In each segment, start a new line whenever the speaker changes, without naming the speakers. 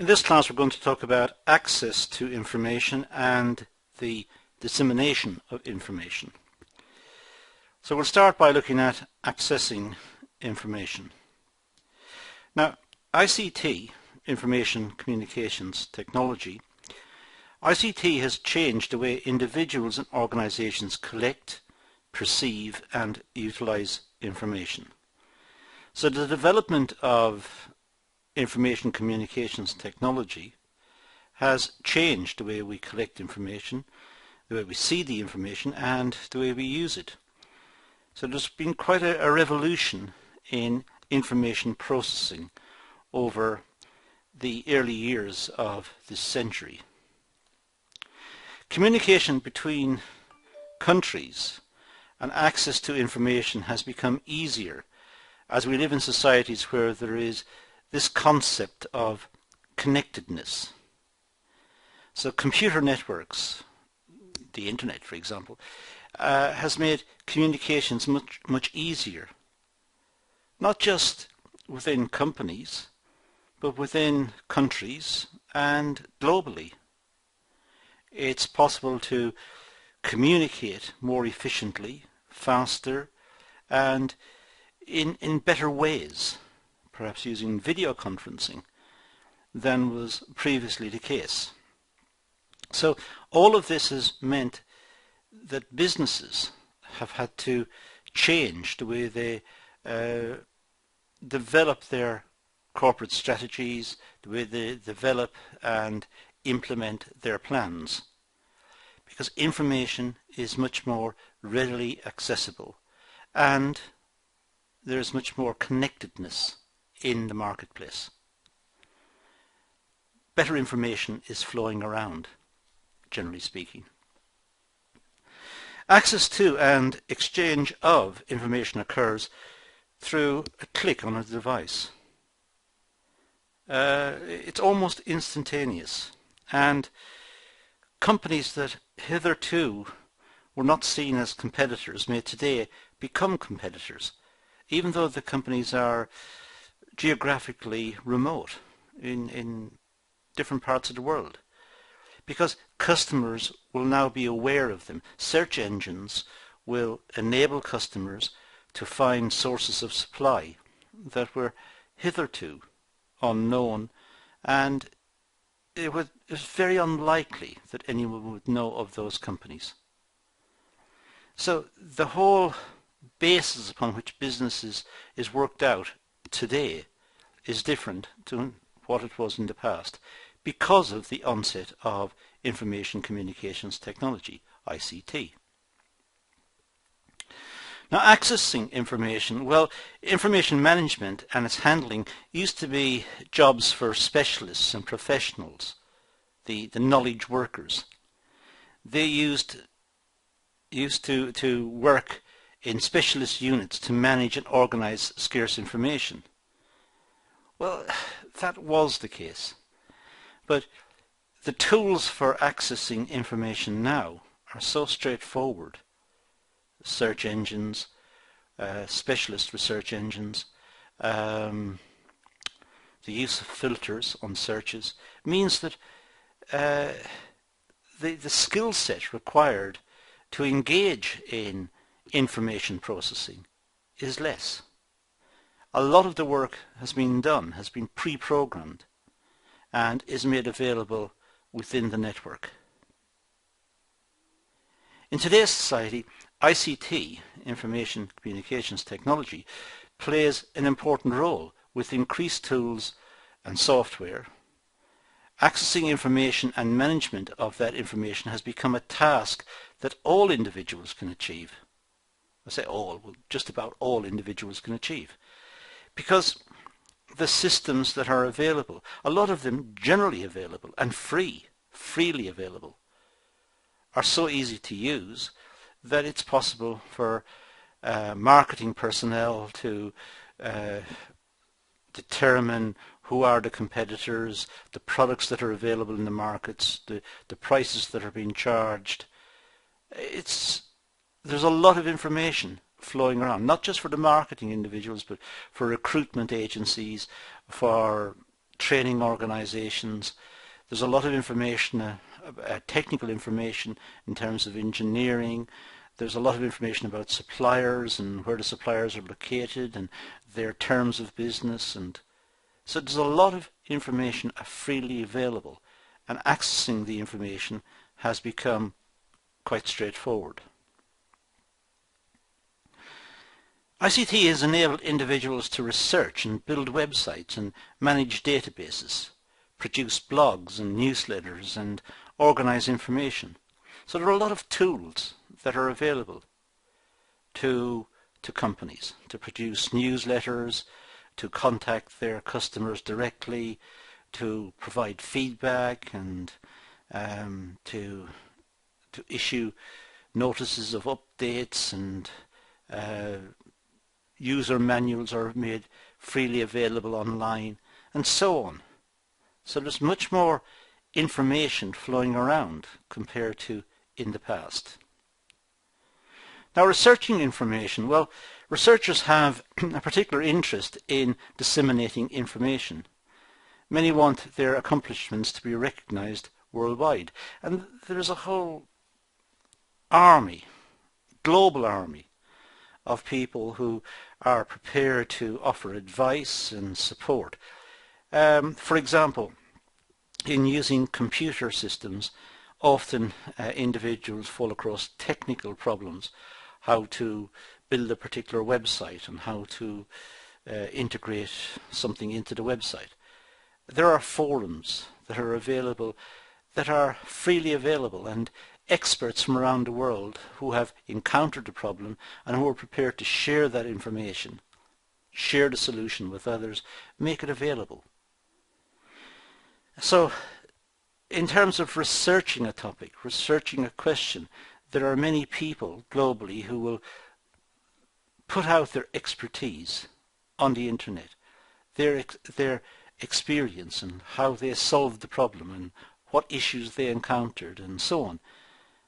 In this class we're going to talk about access to information and the dissemination of information. So we'll start by looking at accessing information. Now, ICT, Information Communications Technology, ICT has changed the way individuals and organizations collect, perceive and utilize information. So the development of information communications technology has changed the way we collect information, the way we see the information and the way we use it. So there's been quite a revolution in information processing over the early years of this century. Communication between countries and access to information has become easier as we live in societies where there is this concept of connectedness. So computer networks, the internet for example, has made communications much easier, not just within companies but within countries and globally. It's possible to communicate more efficiently, faster and in better ways, perhaps using video conferencing, than was previously the case. So all of this has meant that businesses have had to change the way they develop their corporate strategies, the way they develop and implement their plans, because information is much more readily accessible and there's much more connectedness in the marketplace. Better information is flowing around, generally speaking. Access to and exchange of information occurs through a click on a device. It's almost instantaneous, and companies that hitherto were not seen as competitors may today become competitors, even though the companies are geographically remote in different parts of the world, because customers will now be aware of them. Search engines will enable customers to find sources of supply that were hitherto unknown, and it was very unlikely that anyone would know of those companies. So the whole basis upon which business is worked out today is different to what it was in the past because of the onset of information communications technology, ICT. Now, accessing information, well, information management and its handling used to be jobs for specialists and professionals, the knowledge workers. They used to work in specialist units to manage and organize scarce information. Well, that was the case. But the tools for accessing information now are so straightforward. Search engines, specialist research engines, the use of filters on searches means that the skill set required to engage in information processing is less. A lot of the work has been done, has been pre-programmed and is made available within the network. In today's society, ICT, Information Communications Technology, plays an important role with increased tools and software. Accessing information and management of that information has become a task that all individuals can achieve. I say all, well, just about all individuals can achieve. Because the systems that are available, a lot of them generally available and freely available, are so easy to use that it's possible for marketing personnel to determine who are the competitors, the products that are available in the markets, the prices that are being charged. There's a lot of information flowing around, not just for the marketing individuals, but for recruitment agencies, for training organizations. There's a lot of information, technical information in terms of engineering. There's a lot of information about suppliers and where the suppliers are located and their terms of business. And so there's a lot of information freely available, and accessing the information has become quite straightforward. ICT has enabled individuals to research and build websites and manage databases, produce blogs and newsletters and organize information. So there are a lot of tools that are available to companies to produce newsletters, to contact their customers directly, to provide feedback, and to issue notices of updates, and user manuals are made freely available online, and so on. So there's much more information flowing around compared to in the past. Now, researching information, well, researchers have a particular interest in disseminating information. Many want their accomplishments to be recognized worldwide, and there's a whole army, global army, of people who are prepared to offer advice and support. For example, in using computer systems, often individuals fall across technical problems, how to build a particular website and how to integrate something into the website. There are forums that are available, that are freely available, and experts from around the world who have encountered the problem and who are prepared to share that information, share the solution with others, make it available. So, in terms of researching a topic, researching a question, there are many people globally who will put out their expertise on the internet, their experience and how they solved the problem and what issues they encountered and so on,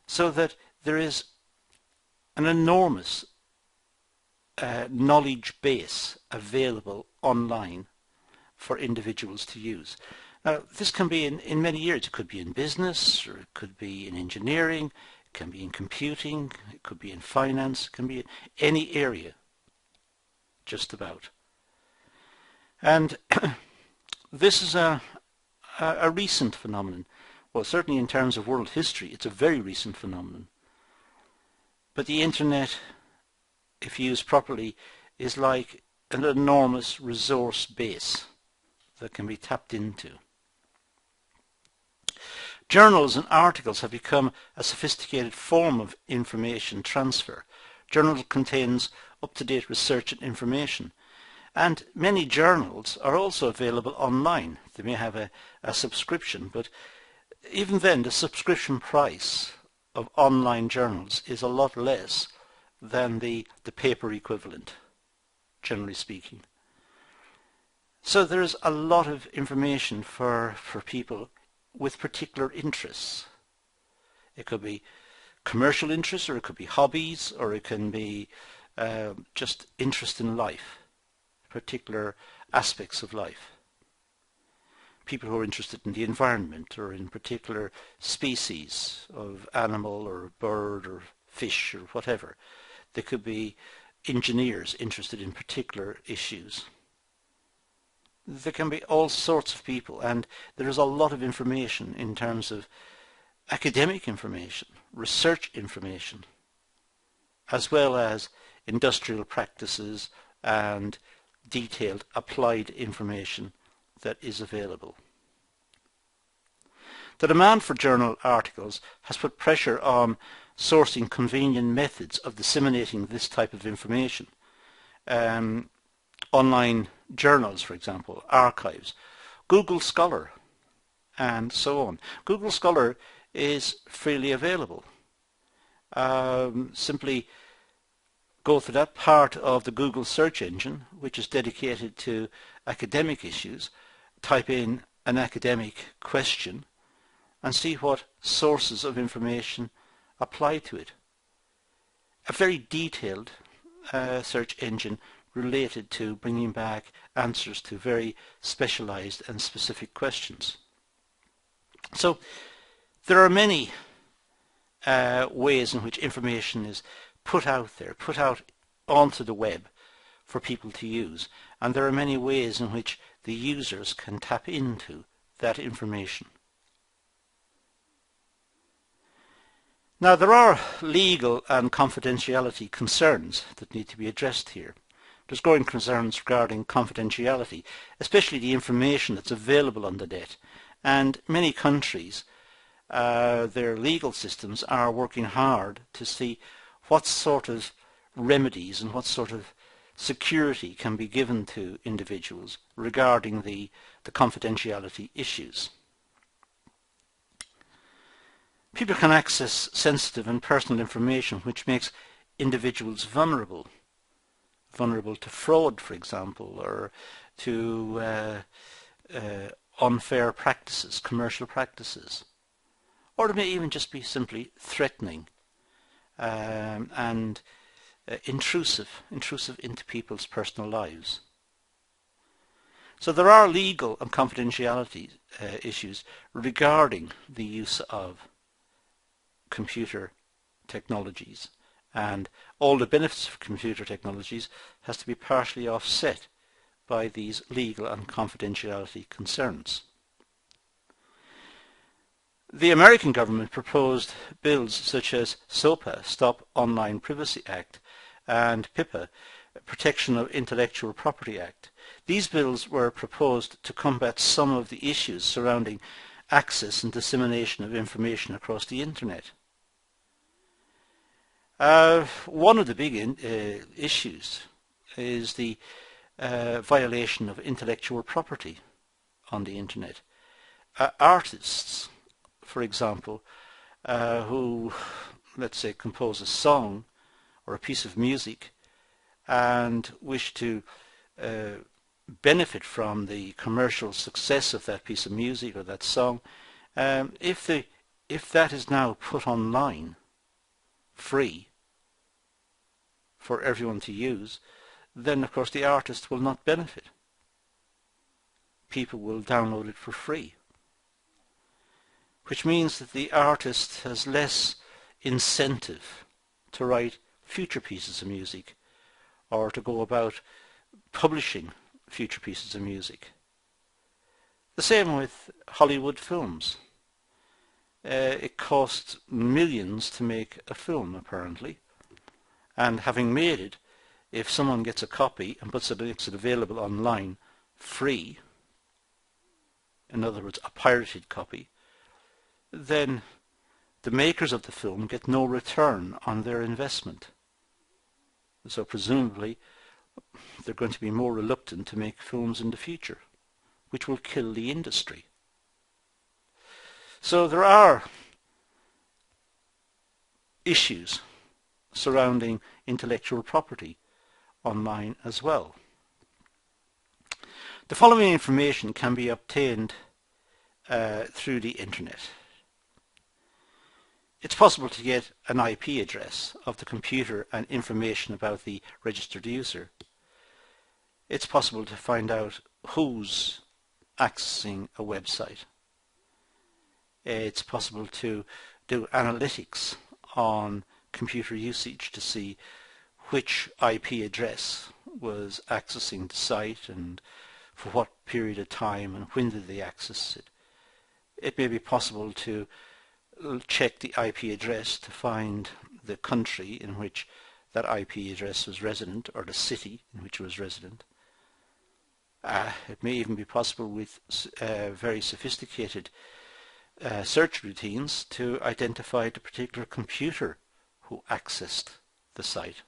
so that there is an enormous knowledge base available online for individuals to use. Now, this can be in many areas. It could be in business, or it could be in engineering, it can be in computing, it could be in finance, it can be in any area, just about. And this is a recent phenomenon. Well, certainly in terms of world history, it's a very recent phenomenon. But the internet, if used properly, is like an enormous resource base that can be tapped into. Journals and articles have become a sophisticated form of information transfer. Journal contains up-to-date research and information. And many journals are also available online. They may have a subscription, but even then the subscription price of online journals is a lot less than the paper equivalent, generally speaking. So there's a lot of information for people with particular interests. It could be commercial interests, or it could be hobbies, or it can be just interest in life, particular aspects of life. People who are interested in the environment or in particular species of animal or bird or fish or whatever. They could be engineers interested in particular issues. There can be all sorts of people, and there is a lot of information in terms of academic information, research information, as well as industrial practices and detailed applied information that is available. The demand for journal articles has put pressure on sourcing convenient methods of disseminating this type of information. Online journals, for example, archives, Google Scholar, and so on. Google Scholar is freely available. Simply go to that part of the Google search engine which is dedicated to academic issues, type in an academic question and see what sources of information apply to it. A very detailed search engine related to bringing back answers to very specialized and specific questions. So there are many ways in which information is put out there, put out onto the web for people to use, and there are many ways in which the users can tap into that information. Now, there are legal and confidentiality concerns that need to be addressed here. There's growing concerns regarding confidentiality, especially the information that's available on the net, and many countries, their legal systems are working hard to see what sort of remedies and what sort of security can be given to individuals regarding the confidentiality issues. People can access sensitive and personal information which makes individuals vulnerable to fraud, for example, or to unfair practices, commercial practices. Or it may even just be simply threatening and intrusive into people's personal lives. So there are legal and confidentiality issues regarding the use of computer technologies, and all the benefits of computer technologies has to be partially offset by these legal and confidentiality concerns. The American government proposed bills such as SOPA, Stop Online Privacy Act, and PIPA, Protection of Intellectual Property Act. These bills were proposed to combat some of the issues surrounding access and dissemination of information across the Internet. One of the big issues is the violation of intellectual property on the Internet. Artists, for example, who, let's say, compose a song or a piece of music and wish to benefit from the commercial success of that piece of music or that song, if that is now put online free for everyone to use, then of course the artist will not benefit. People will download it for free, which means that the artist has less incentive to write future pieces of music or to go about publishing future pieces of music. The same with Hollywood films. It costs millions to make a film, apparently, and having made it, if someone gets a copy and makes it available online free, in other words a pirated copy, then the makers of the film get no return on their investment. So presumably they're going to be more reluctant to make films in the future, which will kill the industry. So there are issues surrounding intellectual property online as well. The following information can be obtained through the Internet. It's possible to get an IP address of the computer and information about the registered user. It's possible to find out who's accessing a website. It's possible to do analytics on computer usage to see which IP address was accessing the site and for what period of time and when did they access it. It may be possible to check the IP address to find the country in which that IP address was resident or the city in which it was resident. It may even be possible with very sophisticated search routines to identify the particular computer who accessed the site,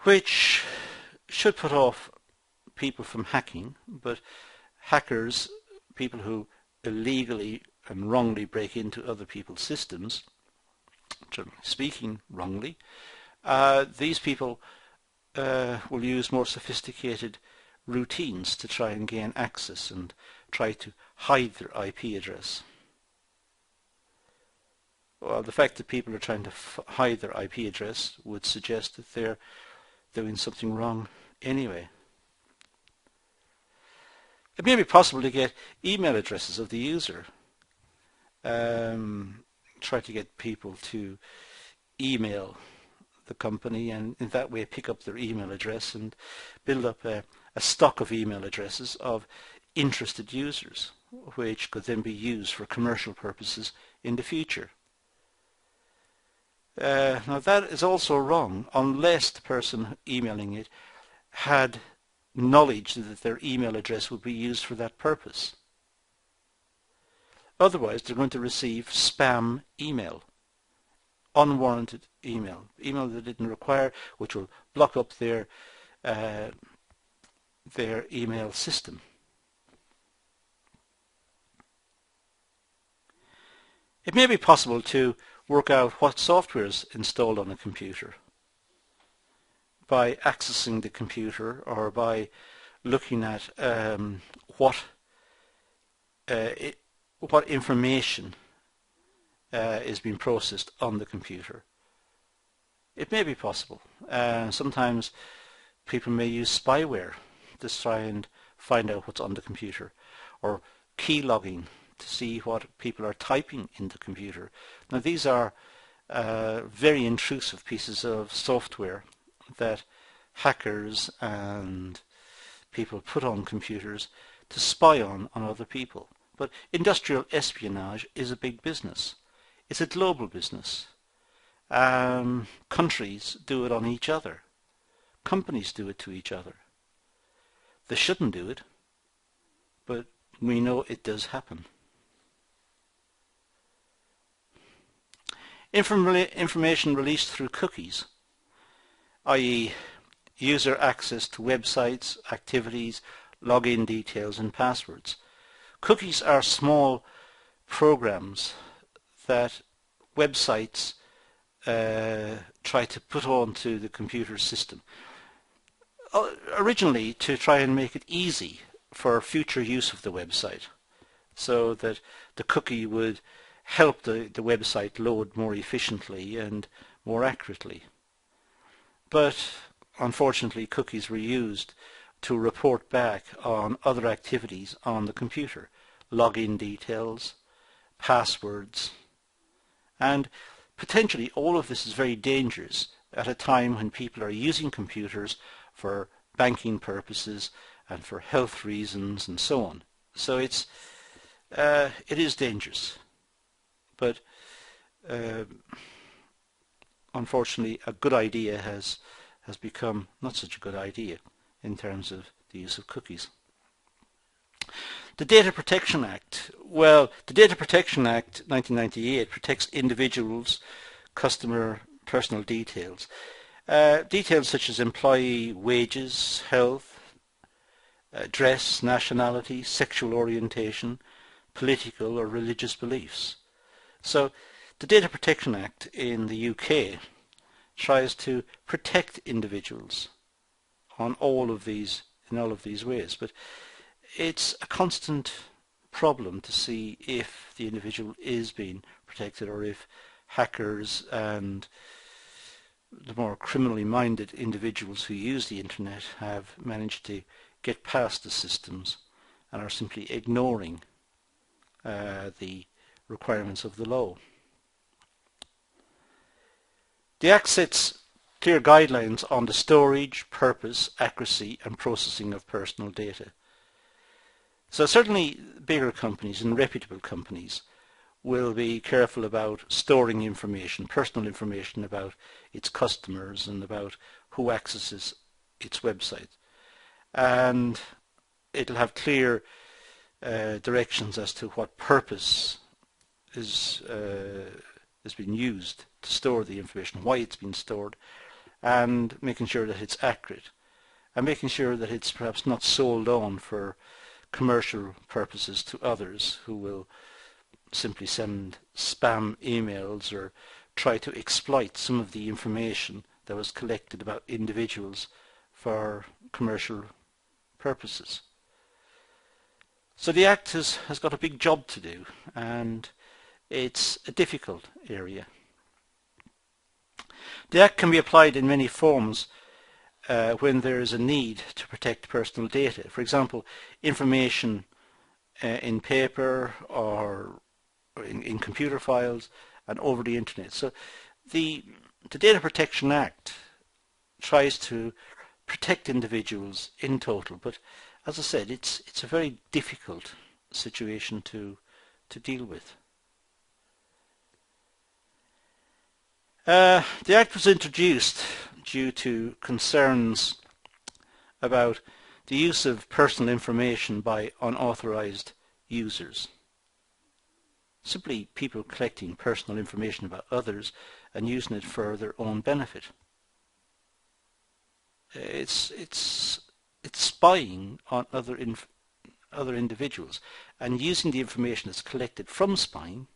which should put off people from hacking, but hackers, people who illegally and wrongly break into other people's systems, generally speaking wrongly, these people will use more sophisticated routines to try and gain access and try to hide their IP address. Well, the fact that people are trying to hide their IP address would suggest that they're doing something wrong anyway. It may be possible to get email addresses of the user. Try to get people to email the company and in that way pick up their email address and build up a stock of email addresses of interested users, which could then be used for commercial purposes in the future. Now that is also wrong unless the person emailing it had knowledge that their email address would be used for that purpose. Otherwise they're going to receive spam email, unwarranted email they didn't require, which will block up their email system. It may be possible to work out what software is installed on a computer by accessing the computer or by looking at what information is being processed on the computer. It may be possible. Sometimes people may use spyware to try and find out what's on the computer, or key logging to see what people are typing in the computer. Now these are very intrusive pieces of software that hackers and people put on computers to spy on other people. But industrial espionage is a big business. It's a global business. Countries do it on each other. Companies do it to each other. They shouldn't do it, but we know it does happen. Information released through cookies, i.e. user access to websites, activities, login details and passwords. Cookies are small programs that websites try to put onto the computer system. Originally to try and make it easy for future use of the website, so that the cookie would help the website load more efficiently and more accurately. But unfortunately cookies were used to report back on other activities on the computer, login details, passwords, and potentially all of this is very dangerous at a time when people are using computers for banking purposes and for health reasons and so on. So it is dangerous, but unfortunately a good idea has become not such a good idea in terms of the use of cookies. The Data Protection Act. Well, the Data Protection Act 1998 protects individuals' customer personal details. Details such as employee wages, health, dress, nationality, sexual orientation, political or religious beliefs. So the Data Protection Act in the UK tries to protect individuals in all of these ways, but it's a constant problem to see if the individual is being protected or if hackers and the more criminally minded individuals who use the internet have managed to get past the systems and are simply ignoring the requirements of the law. The Act sets clear guidelines on the storage, purpose, accuracy and processing of personal data. So certainly bigger companies and reputable companies will be careful about storing information, personal information about its customers and about who accesses its website. And it'll have clear directions as to what purpose is being used to store the information, why it's been stored, and making sure that it's accurate, and making sure that it's perhaps not sold on for commercial purposes to others who will simply send spam emails or try to exploit some of the information that was collected about individuals for commercial purposes. So the Act has got a big job to do, and It's a difficult area. The Act can be applied in many forms when there is a need to protect personal data. For example, information in paper or in computer files and over the internet. So the Data Protection Act tries to protect individuals in total, but as I said, it's a very difficult situation to deal with. The Act was introduced due to concerns about the use of personal information by unauthorized users. Simply people collecting personal information about others and using it for their own benefit. It's spying on other individuals and using the information that's collected from spying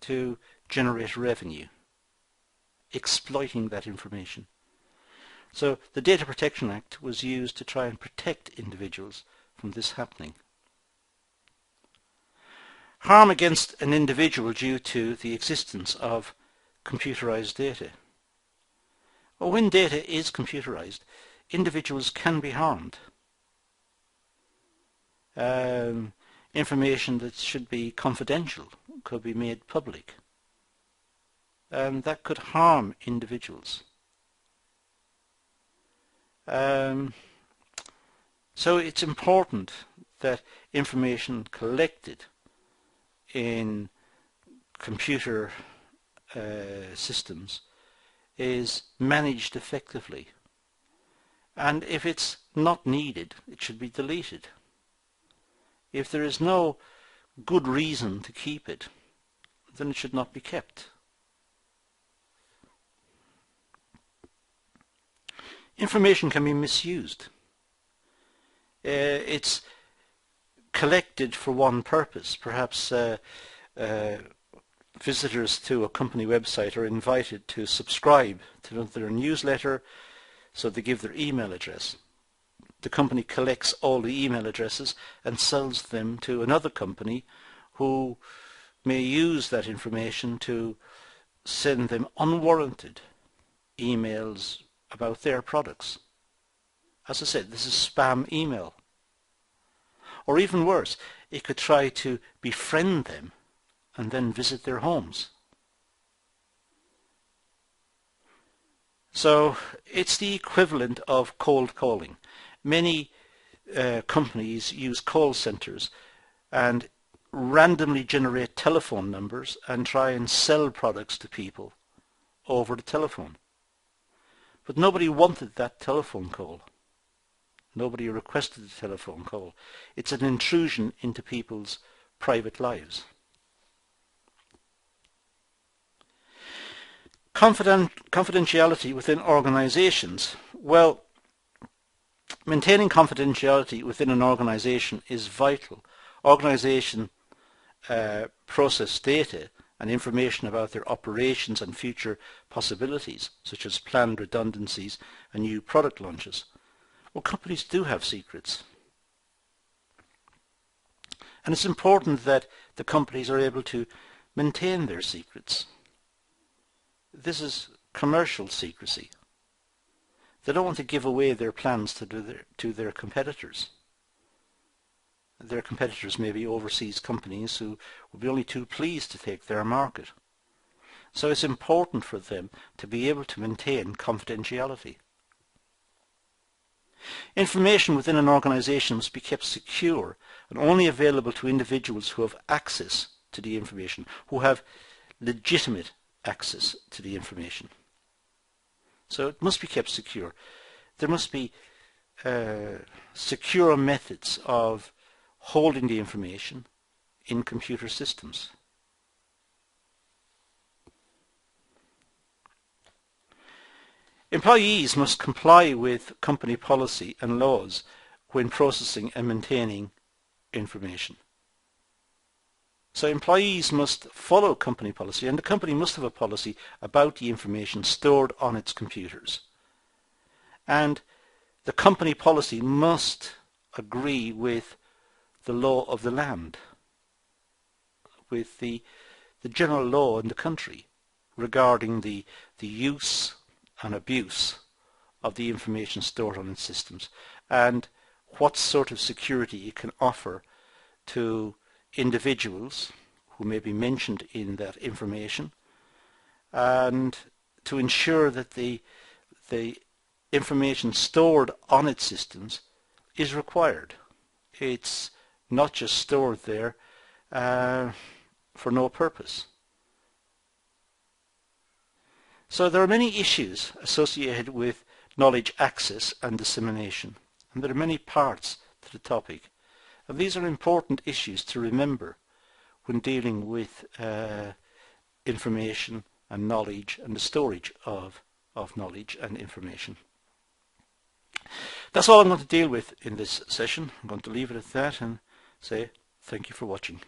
to generate revenue, exploiting that information. So the Data Protection Act was used to try and protect individuals from this happening. Harm against an individual due to the existence of computerized data. Well, when data is computerized, individuals can be harmed. Information that should be confidential could be made public, and that could harm individuals. So it's important that information collected in computer systems is managed effectively, and if it's not needed, it should be deleted. If there is no good reason to keep it, then it should not be kept. Information can be misused. It's collected for one purpose. Perhaps visitors to a company website are invited to subscribe to their newsletter, so they give their email address. The company collects all the email addresses and sells them to another company who may use that information to send them unwarranted emails about their products. As I said, this is spam email. Or even worse, it could try to befriend them and then visit their homes. So it's the equivalent of cold calling. Many companies use call centers and randomly generate telephone numbers and try and sell products to people over the telephone. But nobody wanted that telephone call. Nobody requested the telephone call. It's an intrusion into people's private lives. Confidentiality within organizations. Well, maintaining confidentiality within an organization is vital. Organization process data and information about their operations and future possibilities, such as planned redundancies and new product launches. Well, companies do have secrets. And it's important that the companies are able to maintain their secrets. This is commercial secrecy. They don't want to give away their plans to their competitors. Their competitors may be overseas companies who will be only too pleased to take their market. So it's important for them to be able to maintain confidentiality. Information within an organization must be kept secure and only available to individuals who have access to the information, who have legitimate access to the information. So it must be kept secure. There must be secure methods of holding the information in computer systems. Employees must comply with company policy and laws when processing and maintaining information. So employees must follow company policy, and the company must have a policy about the information stored on its computers. And the company policy must agree with the law of the land, with the general law in the country regarding the use and abuse of the information stored on its systems, and what sort of security it can offer to individuals who may be mentioned in that information, and to ensure that the information stored on its systems is required. It's not just stored there for no purpose. So there are many issues associated with knowledge access and dissemination, and there are many parts to the topic. And these are important issues to remember when dealing with information and knowledge and the storage of knowledge and information. That's all I'm going to deal with in this session. I'm going to leave it at that and say thank you for watching.